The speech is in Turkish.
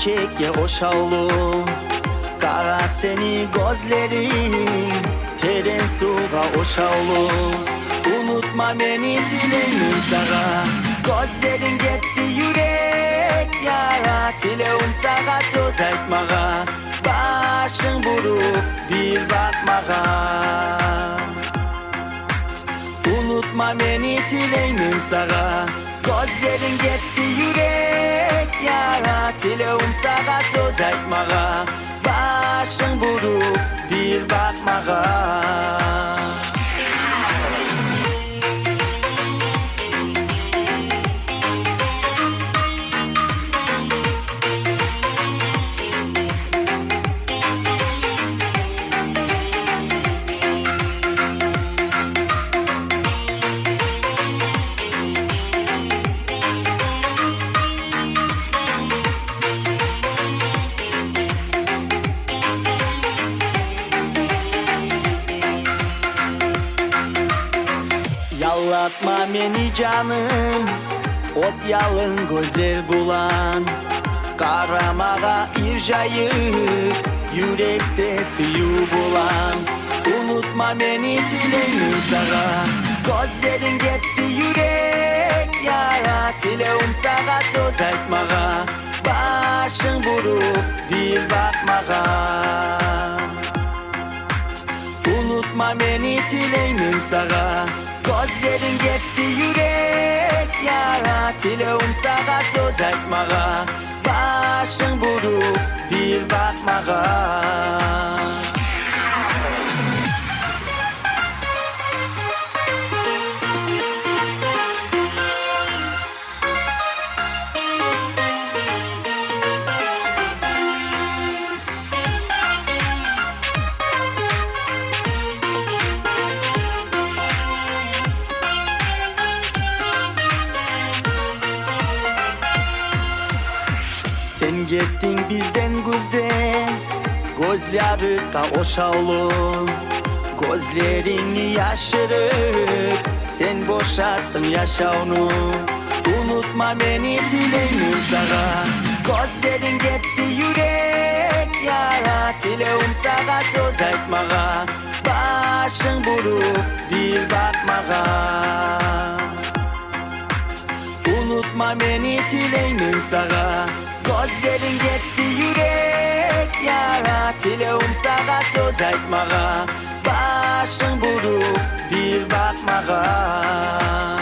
çiçekye oşaulu. Kara seni gözlerin terin suğa oşaulu. Unutma beni dileğim sana. Gözlerin gitti yürek yara. Dileğim sana söz aytmağa. Başın vurup bir bakmağa. Unutma beni dileğim sana. Gözlerin gitti yürek yara. Dileğim sana söz aytmağa. Başın vurup bir bakmağa. Yallatma beni canım, ot yalın gözler bulan. Karamağa irjayıp, yürekte suyu bulan. Unutma beni dileğim sana. Gözlerin gitti yürek yara. Dileğim sana söz aytmağa. Başın vurup bir bakmağa. Unutma beni dileğim sana. Gözlerin gitti yürek yara. Dileğim sana söz aytmağa. Başın vurup bir bakmağa. Sen gittin bizden güzde, göz yarıka oşaulu. Gözlerini yaşırıp, sen boşalttın yaşağını. Unutma beni dileğim sana. Gözlerin gitti yürek yara. Dileğim sana söz aytmağa. Başın vurup bir bakmağa. Unutma beni dileğim sana. Gözlerin gitti yürek yara. Dileğim sana söz aytmağa. Başın vurup bir bakmağa.